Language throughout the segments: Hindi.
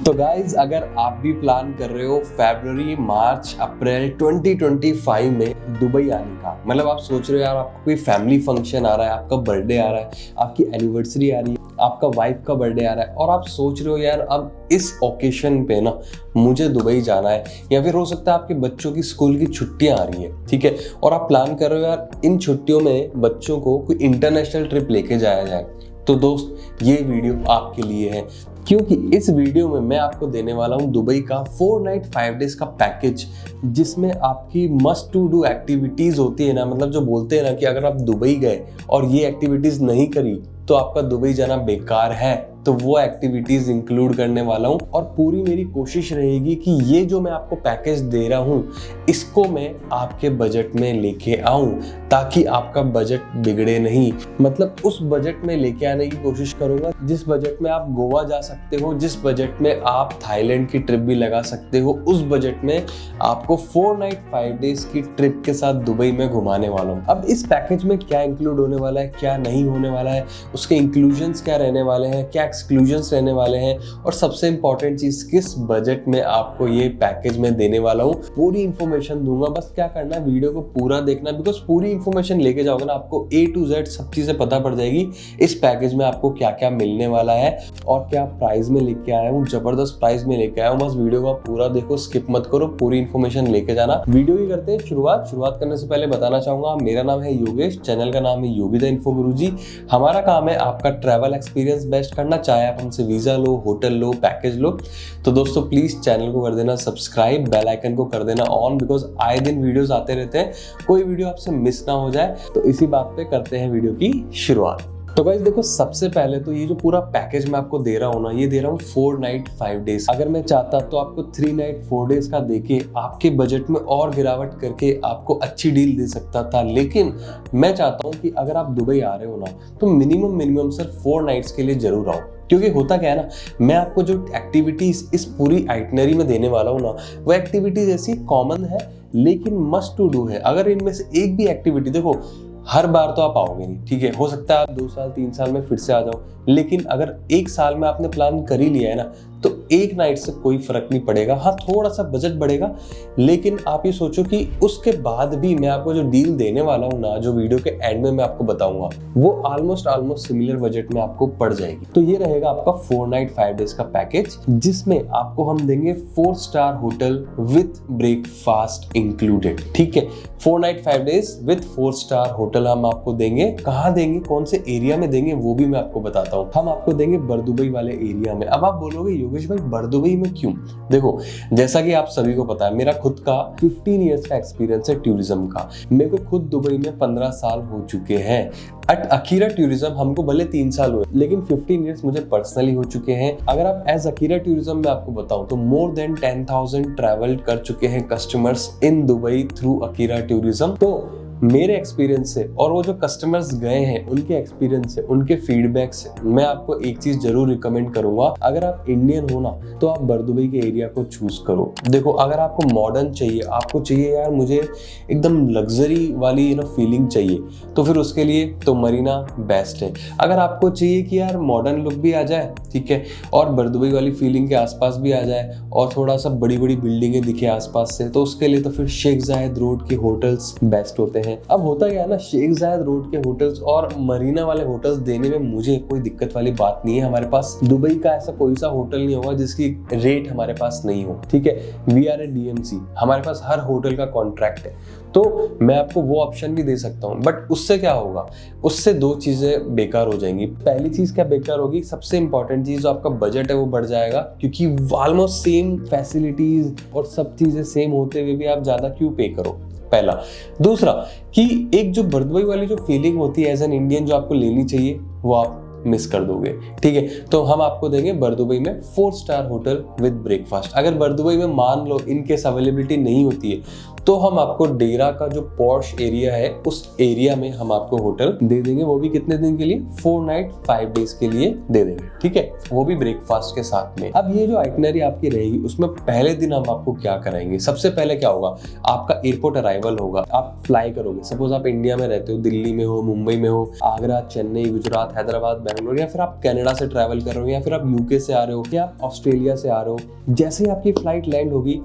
तो गाइज अगर आप भी प्लान कर रहे हो फरवरी मार्च अप्रैल 2025 में दुबई आने का, मतलब आप सोच रहे हो यार आपका कोई फैमिली फंक्शन आ रहा है, आपका बर्थडे आ रहा है, आपकी एनिवर्सरी आ रही है, आपका वाइफ का बर्थडे आ रहा है और आप सोच रहे हो यार अब इस ओकेशन पे ना मुझे दुबई जाना है, या फिर हो सकता है आपके बच्चों की स्कूल की छुट्टियां आ रही है, ठीक है, और आप प्लान कर रहे हो यार इन छुट्टियों में बच्चों को कोई इंटरनेशनल ट्रिप लेके जाया जाए। तो दोस्त ये वीडियो आपके लिए है, क्योंकि इस वीडियो में मैं आपको देने वाला हूं दुबई का 4 नाइट 5 डेज का पैकेज, जिसमें आपकी मस्ट टू डू एक्टिविटीज होती है ना, मतलब जो बोलते हैं ना कि अगर आप दुबई गए और ये एक्टिविटीज नहीं करी तो आपका दुबई जाना बेकार है, तो वो एक्टिविटीज इंक्लूड करने वाला हूं। और पूरी मेरी कोशिश रहेगी कि ये जो मैं आपको पैकेज दे रहा हूं इसको मैं आपके बजट में लेके आऊं, ताकि आपका बजट बिगड़े नहीं। मतलब उस बजट में लेके आने की कोशिश करूंगा जिस बजट में आप गोवा जा सकते हो, जिस बजट में आप थाईलैंड की ट्रिप भी लगा सकते हो, उस बजट में आपको 4 नाइट 5 डेज की ट्रिप के साथ दुबई में घुमाने वाला हूं। अब इस पैकेज में क्या इंक्लूड होने वाला है, क्या नहीं होने वाला है, उसके इंक्लूजन्स क्या रहने वाले हैं, क्या एक्सक्लूजन्स रहने वाले हैं, और सबसे इंपॉर्टेंट चीज किस बजट में आपको ये पैकेज में देने वाला हूं, पूरी इंफॉर्मेशन दूंगा। बस क्या करना है, वीडियो को पूरा देखना, बिकॉज पूरी इंफॉर्मेशन लेके जाओगे ना आपको A to Z सब चीजें पता पड़ जाएगी इस पैकेज में आपको क्या क्या मिलने वाला है और क्या प्राइस में लेके आया हूँ। जबरदस्त प्राइस में लेके आया हूँ, बस वीडियो को पूरा देखो, स्किप मत करो, पूरी इंफॉर्मेशन लेके जाना। वीडियो की करते हैं शुरुआत करने से पहले बताना चाहूंगा मेरा नाम है योगेश, चैनल का नाम है योगी द इन्फो गुरुजी। हमारा काम है आपका ट्रैवल एक्सपीरियंस बेस्ट करना, चाहे आप हमसे वीजा लो, होटल लो, पैकेज लो। तो दोस्तों प्लीज चैनल को कर देना सब्सक्राइब, बेल आइकन को कर देना ऑन, बिकॉज आए दिन वीडियोस आते रहते हैं, कोई वीडियो आपसे मिस ना हो जाए। तो इसी बात पे करते हैं वीडियो की शुरुआत। तो गाइस देखो, सबसे पहले तो ये जो पूरा पैकेज मैं आपको दे रहा हूँ ना, ये दे रहा हूँ 4 नाइट 5 डेज। अगर मैं चाहता तो आपको 3 नाइट 4 डेज का देके आपके बजट में और गिरावट करके आपको अच्छी डील दे सकता था, लेकिन मैं चाहता हूँ कि अगर आप दुबई आ रहे हो ना तो मिनिमम सिर्फ 4 नाइट्स के लिए जरूर आओ। क्योंकि होता क्या है ना, मैं आपको जो एक्टिविटीज इस पूरी आइटनरी में देने वाला हूँ ना, वो एक्टिविटीज ऐसी कॉमन है लेकिन मस्ट टू डू है। अगर इनमें से एक भी एक्टिविटी, देखो हर बार तो आप आओगे नहीं, ठीक है, हो सकता है आप 2 साल 3 साल में फिर से आ जाओ, लेकिन अगर 1 साल में आपने प्लान कर ही लिया है ना तो एक नाइट से कोई फर्क नहीं पड़ेगा। हाँ, थोड़ा सा बजट बढ़ेगा, लेकिन आप ये सोचो कि उसके बाद भी मैं आपको जो डील देने वाला हूँ ना, जो वीडियो के एंड में मैं आपको बताऊंगा, वो ऑलमोस्ट सिमिलर बजट में आपको पड़ जाएगी। तो ये रहेगा आपका 4 नाइट 5 डेज का पैकेज, जिसमें आपको हम देंगे 4 star hotel with breakfast included, ठीक है। 4 night 5 days with 4 star hotel हम आपको देंगे। कहाँ देंगे, कौन से एरिया में देंगे, वो भी मैं आपको बताता हूँ। हम आपको देंगे बरदुबई वाले एरिया में। अब आप बोलोगे योगेश भाई बरदुबई में क्यों? देखो, जैसा कि आप सभी को पता है, मेरा खुद का 15 इयर्स का एक्सपीरियंस है टूरिज्म का। मेरे को खुद दुबई में 15 साल हो चुके हैं। एट अकीरा टूरिज्म हमको भले 3 साल हुए, लेकिन 15 इयर्स मुझे पर्सनली हो चुके हैं। अगर आप एज अकीरा टूरिज्म में आपको बताऊं तो मोर देन 10,000 ट्रैवल कर चुके हैं customers in Dubai through Akira tourism. तो मेरे एक्सपीरियंस से और वो जो कस्टमर्स गए हैं उनके एक्सपीरियंस से, उनके फीडबैक से, मैं आपको एक चीज जरूर रिकमेंड करूंगा। अगर आप इंडियन हो ना तो आप बरदुबई के एरिया को चूज करो। देखो, अगर आपको मॉडर्न चाहिए, आपको चाहिए यार मुझे एकदम लग्जरी वाली फीलिंग चाहिए, तो फिर उसके लिए तो मरीना बेस्ट है। अगर आपको चाहिए कि यार मॉडर्न लुक भी आ जाए, ठीक है, और बरदुबई वाली फीलिंग के आसपास भी आ जाए और थोड़ा सा बड़ी बड़ी बिल्डिंगें दिखे आसपास से, तो उसके लिए तो फिर शेख जायद रोड के होटल्स बेस्ट होते हैं। अब होता क्या है ना, शेख जायद रोड के होटल्स और मरीना वाले होटल्स देने में मुझे कोई दिक्कत वाली बात नहीं है। हमारे पास दुबई का ऐसा कोई सा होटल नहीं होगा जिसकी रेट हमारे पास नहीं हो, ठीक है। वी आर ए DMC, हमारे पास हर होटल का कॉन्ट्रैक्ट है, तो मैं आपको वो ऑप्शन भी दे सकता हूँ। बट उससे क्या होगा, उससे 2 चीजें बेकार हो जाएंगी। पहली चीज क्या बेकार होगी, सबसे इंपॉर्टेंट चीज, जो आपका बजट है वो बढ़ जाएगा, क्योंकि ऑलमोस्ट सेम फैसिलिटीज और सब चीजें सेम होते हुए भी आप ज्यादा क्यों पे करो, पहला। दूसरा कि एक जो बरदुबई वाली जो फीलिंग होती है एज एन इंडियन जो आपको लेनी चाहिए, वो आप मिस कर दोगे, ठीक है। तो हम आपको देंगे बरदुबई में 4 स्टार होटल विद ब्रेकफास्ट। अगर बरदुबई में मान लो इन केस अवेलेबिलिटी नहीं होती है तो हम आपको डेरा का जो पॉश एरिया है उस एरिया में हम आपको होटल दे देंगे, वो भी कितने दिन के लिए, 4 नाइट 5 डेज के लिए दे देंगे, ठीक है, वो भी ब्रेकफास्ट के साथ में। अब ये जो आइटनरी आपकी रहेगी उसमें पहले दिन हम आपको क्या कराएंगे, सबसे पहले क्या होगा, आपका एयरपोर्ट अराइवल होगा। आप फ्लाई करोगे, सपोज आप इंडिया में रहते हो, दिल्ली में हो, मुंबई में हो, आगरा, चेन्नई, गुजरात, हैदराबाद, बैंगलोर, या फिर आप कनाडा से ट्रैवल कर रहे हो, या फिर आप यूके से आ रहे हो, या आप ऑस्ट्रेलिया से आ रहे हो, जैसे ही आपकी फ्लाइट लैंड होगी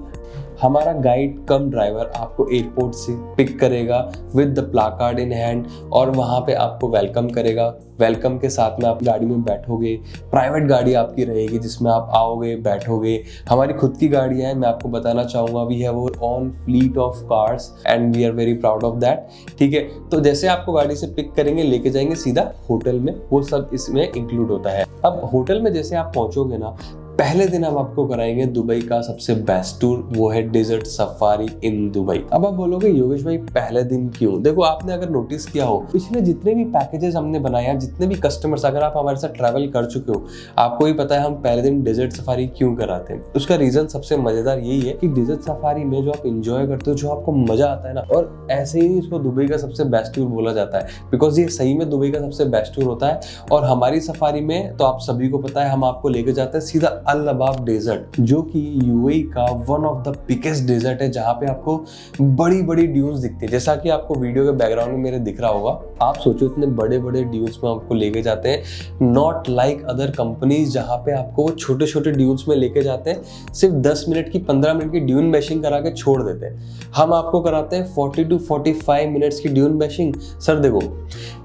हमारा गाइड कम ड्राइवर आपको एयरपोर्ट से पिक करेगा with the placard in hand और वहाँ पे आपको वेलकम करेगा। वेलकम के साथ में आप गाड़ी में बैठोगे, प्राइवेट गाड़ी आपकी रहेगी जिसमें आप आओगे बैठोगे। हमारी खुद की गाड़ियाँ हैं, मैं आपको बताना चाहूँगा, we have our own fleet of cars and we are very proud of that. ठीक है, तो जैसे आपको गाड़ी से पिक करेंगे लेके जाएंगे सीधा होटल में, वो सब इसमें इंक्लूड होता है। अब होटल में जैसे आप पहुँचोगे ना, पहले दिन हम आपको कराएंगे दुबई का सबसे बेस्ट टूर, वो है डेजर्ट सफारी इन दुबई। अब आप बोलोगे योगेश भाई पहले दिन क्यों? देखो, आपने अगर नोटिस किया हो पिछले जितने भी पैकेजेस हमने बनाए हैं, जितने भी कस्टमर्स, अगर आप हमारे साथ ट्रैवल कर चुके हो, आपको ही पता है हम पहले दिन डेजर्ट सफारी क्यों कराते हैं। उसका रीजन सबसे मजेदार यही है कि डेजर्ट सफारी में जो आप इंजॉय करते हो, जो आपको मजा आता है ना, और ऐसे ही इसको दुबई का सबसे बेस्ट टूर बोला जाता है, बिकॉज ये सही में दुबई का सबसे बेस्ट टूर होता है। और हमारी सफारी में तो आप सभी को पता है, हम आपको लेके जाते हैं सीधा अल अबाब डेजर्ट, जो कि यूएई का one of the biggest desert है, जहां पे आपको बड़ी बड़ी ड्यून्स दिखती है, जैसा कि आपको वीडियो के बैकग्राउंड में मेरे दिख रहा होगा। आप सोचो इतने बड़े बड़े ड्यून्स में आपको लेके जाते हैं, नॉट लाइक अदर कंपनीज जहां पे आपको छोटे छोटे ड्यून्स में लेके जाते हैं, सिर्फ 10 मिनट की 15 मिनट की ड्यून बैशिंग करा के छोड़ देते हैं। हम आपको कराते हैं 40 to 45 मिनट्स की ड्यून बैशिंग। सर देखो,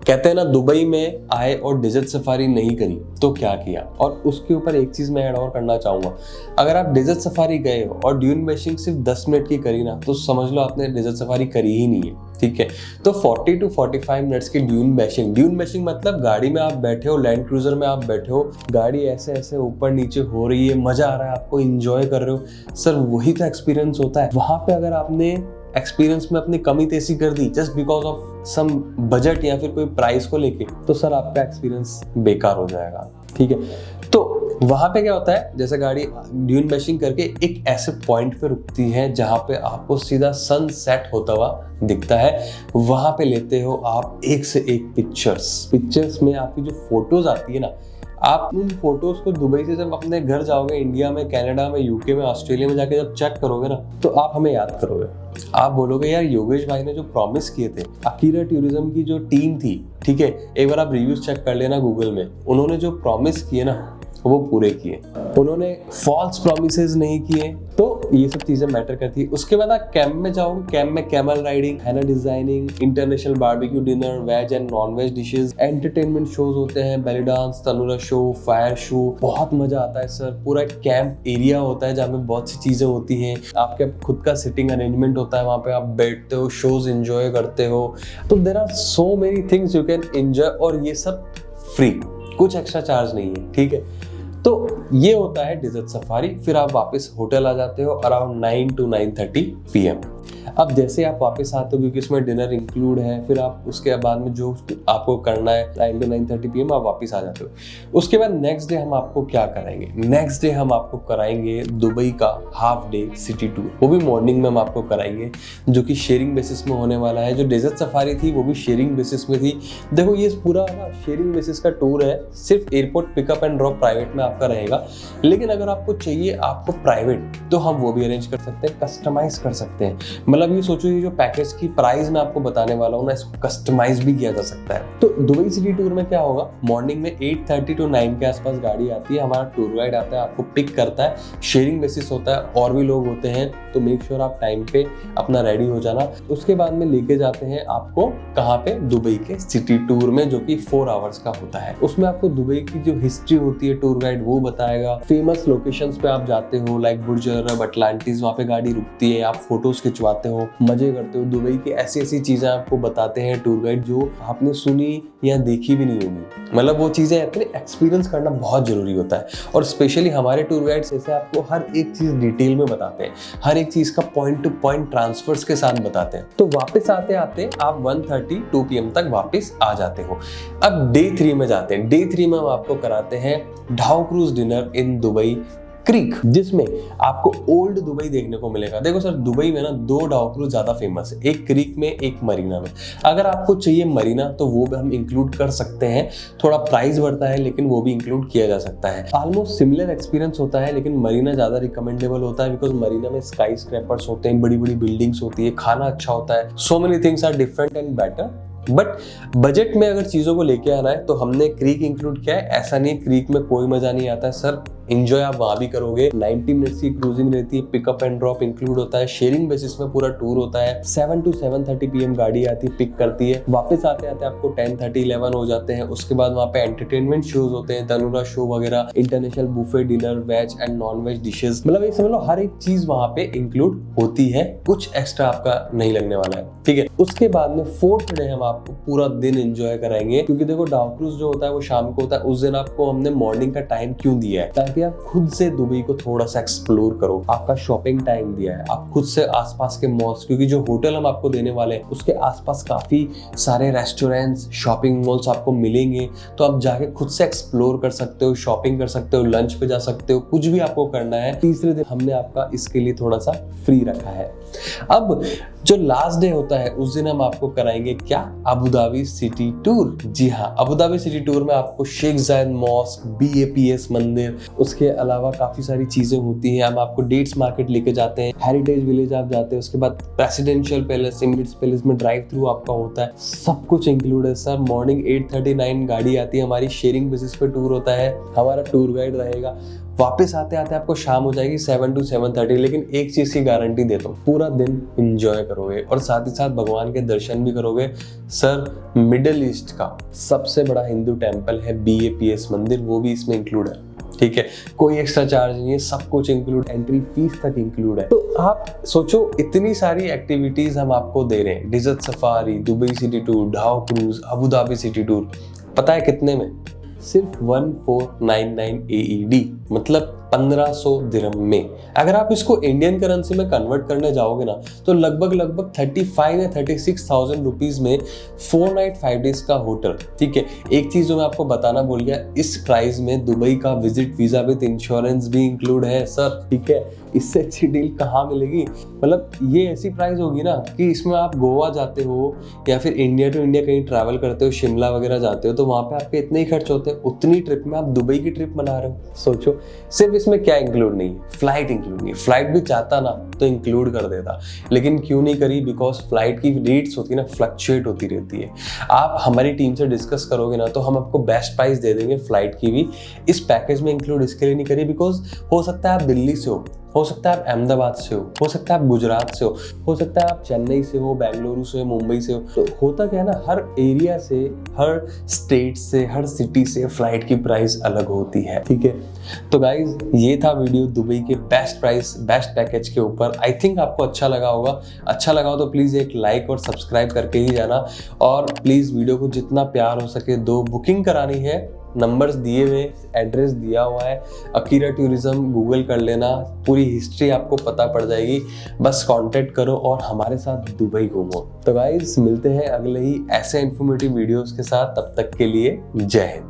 कहते हैं ना, दुबई में आए और डेजर्ट सफारी नहीं करी तो क्या किया। और उसके ऊपर एक चीज मैं ऐड और करना चाहूंगा, अगर आप डेजर्ट सफारी गए हो और ड्यून बैशिंग सिर्फ 10 मिनट की करी ना, तो समझ लो आपने डेजर्ट सफारी करी ही नहीं है। ठीक है, तो 40 to 45 मिनट्स की ड्यून बैशिंग मतलब गाड़ी में आप बैठे हो, लैंड क्रूजर में आप बैठे हो, गाड़ी ऐसे ऐसे ऊपर नीचे हो रही है, मजा आ रहा है, आपको इंजॉय कर रहे हो। सर वही तो एक्सपीरियंस होता है। वहां पे अगर आपने एक्सपीरियंस में अपनी कमी तेजी कर दी just because of some budget या फिर कोई प्राइस को लेके, तो सर आपका एक्सपीरियंस बेकार हो जाएगा। ठीक है, तो वहां पे क्या होता है, जैसे गाड़ी ड्यून बैशिंग करके एक ऐसे पॉइंट पे रुकती है जहां पे आपको सीधा सन सेट होता हुआ दिखता है। वहां पे लेते हो आप एक से एक पिक्चर्स में आपकी जो फोटोज आती है ना, आप उन फोटोज को दुबई से जब अपने घर जाओगे, इंडिया में, कनाडा में, यूके में, ऑस्ट्रेलिया में जाके जब चेक करोगे ना, तो आप हमें याद करोगे। आप बोलोगे यार योगेश भाई ने जो प्रॉमिस किए थे, अकीरा टूरिज्म की जो टीम थी, ठीक है, एक बार आप रिव्यूज चेक कर लेना गूगल में, उन्होंने जो प्रॉमिस किए ना वो पूरे किए, उन्होंने फॉल्स प्रॉमिसेस नहीं किए। तो ये सब चीजें मैटर करती है। उसके बाद आप कैंप में जाओगे, कैंप में camel riding, henna designing, international barbecue dinner, veg and non veg dishes, entertainment shows होते हैं, belly dance, tanoura show, fire show, बहुत मजा आता है सर। पूरा कैंप एरिया होता है जहाँ पे बहुत सी चीजें होती हैं, आपके खुद का सिटिंग अरेंजमेंट होता है, वहाँ पे आप बैठते हो, शोज एंजॉय करते हो। तो there are so many things you can enjoy, और ये सब फ्री, कुछ एक्स्ट्रा चार्ज नहीं है। ठीक है, तो ये होता है डेजर्ट सफारी। फिर आप वापस होटल आ जाते हो अराउंड 9 to 9:30 PM। अब जैसे आप वापस आते हो, क्योंकि इसमें डिनर इंक्लूड है, फिर आप उसके बाद में जो आपको करना है 9 to 9:30 PM आप वापस आ जाते हो। उसके बाद नेक्स्ट डे हम आपको क्या कराएंगे? नेक्स्ट डे हम आपको कराएंगे दुबई का हाफ डे सिटी टूर, वो भी मॉर्निंग में हम आपको कराएंगे, जो कि शेयरिंग बेसिस में होने वाला है। जो डेजर्ट सफारी थी वो भी शेयरिंग बेसिस में थी। देखो ये पूरा ना शेयरिंग बेसिस का टूर है, सिर्फ airport pickup and drop private में आपका रहेगा। लेकिन अगर आपको चाहिए आपको प्राइवेट, तो हम वो भी अरेंज कर सकते हैं, कस्टमाइज कर सकते हैं। मतलब ये सोचो, ये जो पैकेज की प्राइस मैं आपको बताने वाला हूँ ना, इसको कस्टमाइज भी किया जा सकता है। तो दुबई सिटी टूर में क्या होगा, मॉर्निंग में 8:30 to 9 के आसपास गाड़ी आती है, हमारा टूर गाइड आता है, आपको पिक करता है, शेयरिंग बेसिस होता है, और भी लोग होते हैं, तो मेक श्योर आप टाइम पे अपना रेडी हो जाना। उसके बाद में लेके जाते हैं आपको कहाँ पे, दुबई के सिटी टूर में, जो कि 4 आवर्स का होता है। उसमें आपको दुबई की जो हिस्ट्री होती है टूर गाइड वो बताएगा। फेमस लोकेशंस पे आप जाते हो, लाइक बुर्ज अरब, अटलांटिस, वहाँ पे गाड़ी रुकती है, आप फोटोज खिंचवाते हो, मजे करते हो। दुबई की ऐसी ऐसी चीजें आपको बताते हैं टूर गाइड जो आपने सुनी या देखी भी नहीं होगी। मतलब वो चीजें अपने एक्सपीरियंस करना बहुत जरूरी होता है, और स्पेशली हमारे टूर गाइड्स ऐसे आपको हर एक चीज डिटेल में बताते हैं, हर एक चीज का पॉइंट टू पॉइंट ट्रांसफर्स के साथ बताते हैं। तो वापस आते आते आप 1:32 PM तक वापस आ जाते हो। अब डे 3 में जाते हैं। डे 3 में हम आपको कराते हैं dhow cruise dinner in Dubai creek, जिसमें आपको ओल्ड दुबई देखने को मिलेगा। देखो सर, दुबई में ना 2 ढाउ क्रूज ज्यादा फेमस है, एक क्रीक में, एक मरीना में। अगर आपको चाहिए मरीना तो वो भी हम इंक्लूड कर सकते हैं, थोड़ा प्राइस बढ़ता है लेकिन वो भी इंक्लूड किया जा सकता है। ऑलमोस्ट सिमिलर एक्सपीरियंस होता है, लेकिन मरीना ज्यादा रिकमेंडेबल होता है, बिकॉज मरीना में स्काई स्क्रैपर्स होते हैं, बड़ी बड़ी बिल्डिंग्स होती है, खाना अच्छा होता है, so many things are different and better but budget में अगर चीज़ों को लेके आना है तो हमने क्रीक इंक्लूड किया है। ऐसा नहीं क्रीक में कोई मजा नहीं आता है सर, एंजॉय आप वहाँ भी करोगे। 90 मिनट्स की क्रूजिंग रहती है, पिकअप एंड ड्रॉप इंक्लूड होता है, शेयरिंग बेसिस में पूरा टूर होता है। 7 to 7:30 PM गाड़ी आती है, पिक करती है, वापस आते आते आपको 10:30 11 हो जाते हैं। उसके बाद वहाँ पे एंटरटेनमेंट शोज होते हैं, तनुरा शो वगैरह, international buffet dinner, veg and non veg dishes, मतलब ये समझ लो हर एक चीज वहाँ पे इंक्लूड होती है, कुछ एक्स्ट्रा आपका नहीं लगने वाला है, ठीक है। उसके बाद में 4th डे हम आपको पूरा दिन एंजॉय कराएंगे, क्योंकि देखो डाउ क्रूज जो होता है वो शाम को होता है। उस दिन आपको हमने मॉर्निंग का टाइम क्यों दिया है, ताकि आप खुद से दुबई को थोड़ा सा एक्सप्लोर करो। आपका शॉपिंग टाइम दिया है, आप खुद से आसपास के मॉल्स, क्योंकि जो होटल हम आपको देने वाले हैं उसके आसपास काफी सारे रेस्टोरेंट्स, शॉपिंग मॉल्स आपको मिलेंगे, तो आप जाके खुद से एक्सप्लोर कर सकते हो, शॉपिंग कर सकते हो, लंच पे जा सकते हो, कुछ भी आपको करना है। तीसरे दिन हमने आपका इसके लिए थोड़ा सा फ्री रखा है। अब जो लास्ट डे होता है उस दिन हम आपको कराएंगे क्या, अबू धाबी सिटी टूर। जी हाँ, अबू धाबी सिटी टूर में आपको शेख जायद मॉस्क, BAPS मंदिर, उसके अलावा काफी सारी चीजें होती हैं। हम आपको डेट्स मार्केट लेके जाते हैं, हेरिटेज विलेज आप जाते हैं, उसके बाद प्रेसिडेंशियल पैलेस, एमिरेट्स पैलेस में ड्राइव थ्रू आपका होता है, सब कुछ इंक्लूड है सर। मॉर्निंग 8:39 गाड़ी आती है हमारी, शेयरिंग बेसिस पे टूर होता है, हमारा टूर गाइड रहेगा। वापस आते आते आपको शाम हो जाएगी 7 to 7:30, लेकिन एक चीज की गारंटी देता हूँ, पूरा दिन एंजॉय करोगे और साथ ही साथ भगवान के दर्शन भी करोगे। सर मिडिल ईस्ट का सबसे बड़ा हिंदू टेम्पल है BAPS मंदिर, वो भी इसमें इंक्लूड है, ठीक है। कोई एक्स्ट्रा चार्ज नहीं है, सब कुछ इंक्लूड, एंट्री फीस तक इंक्लूड है। तो आप सोचो इतनी सारी एक्टिविटीज हम आपको दे रहे हैं, desert safari, Dubai city tour, dhow cruise, Abu Dhabi city tour, पता है कितने में? सिर्फ 1499 AED, मतलब 1500 दिरहम में। अगर आप इसको इंडियन करेंसी में कन्वर्ट करने जाओगे ना तो लगभग 35 या 36,000 रुपीज में 4 नाइट 5 डेज का होटल, ठीक है। एक चीज जो मैं आपको बताना भूल गया, इस प्राइस में दुबई का विजिट वीजा विद इंश्योरेंस भी इंक्लूड है सर, ठीक है। इससे अच्छी डील कहाँ मिलेगी? मतलब ये ऐसी प्राइस होगी ना कि इसमें आप गोवा जाते हो या फिर इंडिया टू इंडिया कहीं ट्रैवल करते हो, शिमला वगैरह जाते हो, तो वहां पे आपके इतने ही खर्च होते हैं, उतनी ट्रिप में आप दुबई की ट्रिप बना रहे हो। सोचो सिर्फ इसमें क्या इंक्लूड नहीं है, फ्लाइट इंक्लूड नहीं है। फ्लाइट भी चाहता ना तो इंक्लूड कर देता, लेकिन क्यों नहीं करी? बिकॉज फ्लाइट की रेट्स होती है ना, फ्लक्चुएट होती रहती है। आप हमारी टीम से डिस्कस करोगे ना तो हम आपको बेस्ट प्राइस दे देंगे फ्लाइट की भी। इस पैकेज में इंक्लूड इसके लिए नहीं करी बिकॉज हो सकता है आप दिल्ली से हो सकता है आप अहमदाबाद से हो सकता है आप गुजरात से हो सकता है आप चेन्नई से हो, बेंगलुरु से, मुंबई से हो। तो होता क्या है ना, हर एरिया से, हर स्टेट से, हर सिटी से फ्लाइट की प्राइस अलग होती है, ठीक है। तो गाइज ये था वीडियो दुबई के बेस्ट प्राइस, बेस्ट पैकेज के ऊपर। आई थिंक आपको अच्छा लगा होगा। अच्छा लगा हो तो प्लीज़ एक लाइक और सब्सक्राइब करके ही जाना, और प्लीज़ वीडियो को जितना प्यार हो सके दो। बुकिंग करानी है, नंबर्स दिए हुए, एड्रेस दिया हुआ है, अकीरा टूरिज्म गूगल कर लेना, पूरी हिस्ट्री आपको पता पड़ जाएगी। बस कांटेक्ट करो और हमारे साथ दुबई घूमो। तो गाइस मिलते हैं अगले ही ऐसे इन्फॉर्मेटिव वीडियोस के साथ, तब तक के लिए जय हिंद।